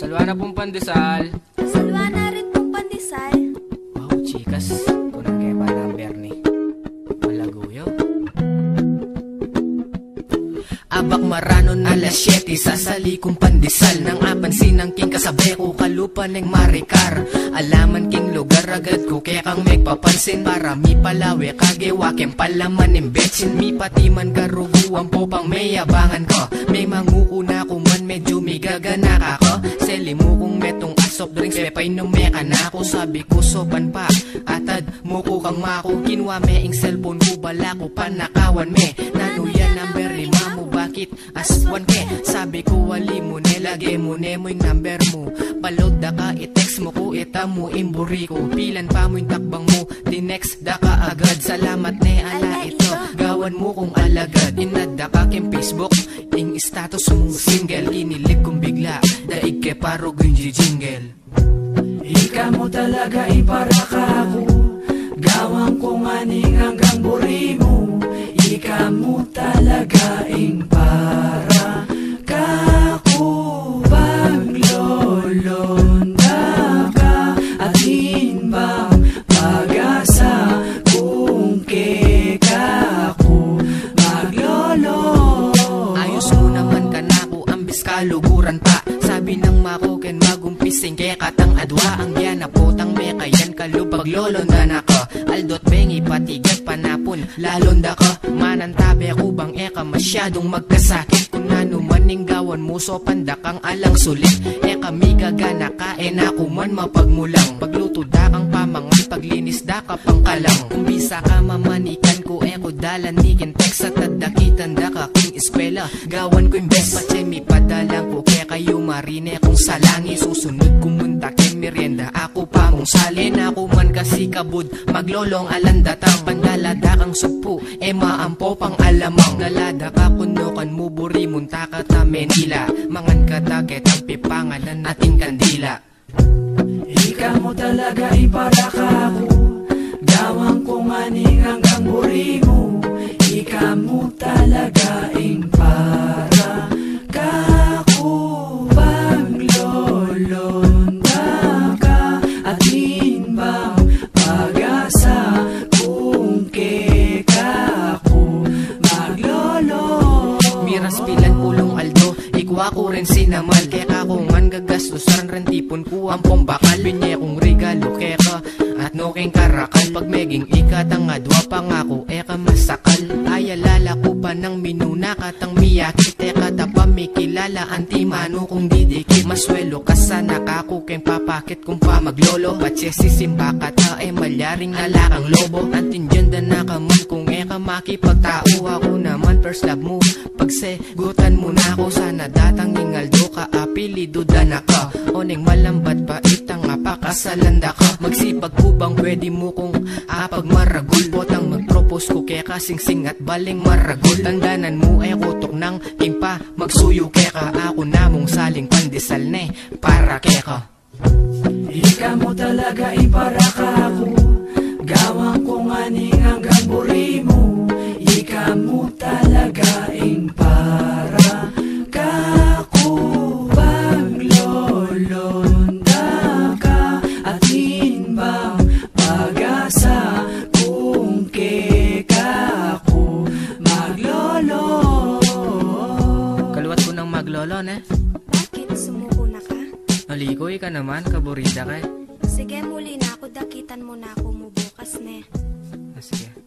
Salwa na pong pandesal. Salwa na rin pong pandesal. Wow, chikas. Kunang kaya pa number ni Malaguyo. Abak maranon alas 7, sasali kong pandesal. Nang apansin ng king kasabi ko, kalupa ng marikar. Alaman king lugar agad ko, kaya kang megpapansin. Para mi palawe kagewa, kem palaman ng betsin. Mi pati man karuguan po pang may abangan ko. May mangukuna ko man, medyo may gagana ako. Seli mo kung metong soft drinks, pepay numeka na ako. Sabi ko sopan pa, atad mo ko kang mako. Kinwa me ing cellphone ko, bala ko panakawan me. Nanuyan number 5 mo, bakit aswan ke? Sabi ko wali mo ne, lagay mo ne mo yung number mo. Balod da ka, i-text mo ko, ita mo imburi ko. Pilan pa mo yung takbang mo, di-next da ka agad. Salamat ne, ala ito, gawan mo kong alagad. Inada ka kem Facebook, ing status mo single. Kinilig kong bigla, daig ke parog yung jingle. Ika mo talaga para ka ako, gawang kong aning hanggang buri mo. Ika mo talaga para ka ako, paglolonda ka at hinbang pag-asa. Kung keka ako maglolo. Ayos mo naman ka na ko, ambis kaluguran pa. Sabi ng makuken magumpising kaya katang adwa. Ang yan na potang me kayan kalubag lolonda na ka. Aldot bengi patigat panapon lalonda ka. Manantabi ako bang eka masyadong magkasakit. Kung nanumaning gawan mo so panda kang alang sulit. Eka mi gagana ka ako man mapagmulang. Pagluto da kang pamangan, paglinis da ka pang kalang. Kung bisa ka mamanikan ko eko dalanikin. Text at tadakitan da ka king eskwela. Gawan ko yung best patse mi padalang ko kaya kayo marine kung salangi. Susunod kumunta kay merienda ako pa mong salin. Ako man kasi kabud maglolong alandatang. Pandalada kang supo maampo pang alamang. Nalada ka kunukan mo buri munta ka ta Manila. Mangan ka taget ang pipanganan nating kandila. Ika mo talaga para ka ako, gawang kong aning hanggang buri mo. Ika mo talaga para ka ako, paglolonda ka at hinbang pag-asa. Kung keka ako maglolo. Miras pilan pulong aldo, ikwa ko rin sinamal. Kaya ko man gagastusan rin tipon ko ang pombakal. Binye kong regalo keka at no keng karakal. Pag meging ikatang adwa pangako eka masakal. Ayalala ko pa ng minuna katang miyakit. Eka tapa may kilala antimano kong didikit. Maswelo ka sana kako keng papakit kung pa maglolo. Patse sisimba ka ta malyaring nalakang lobo. Antindyanda na kaman kung eka makipagtao. Ako naman first love mo, pagsegutan mo na ako. Sana datang ingaldo ka, apilido da na ka. Oning malambat pa itang apakasalanda ka. Magsipag ko bang pwede mo kung apag maragul. Botang magpropose ko kaya kasingsing at baling maragul. Tandanan mo kutok ng kimpa magsuyo keka. Ako namong saling pandesal ne para keka. Ika mo talaga para ka ako, gawang kong aning hanggang buri mo. Ika mo talaga para ka ako, paglolonda ka at hinbang pag-asa. Kung keka ako maglolo. Kaluwat ko ng maglolo ne. Bakit sumuko na ka? Nalikoy ka naman, kaburida ka. Sige, muli na ako, dakitan mo na ako mo bukas ne. Sige.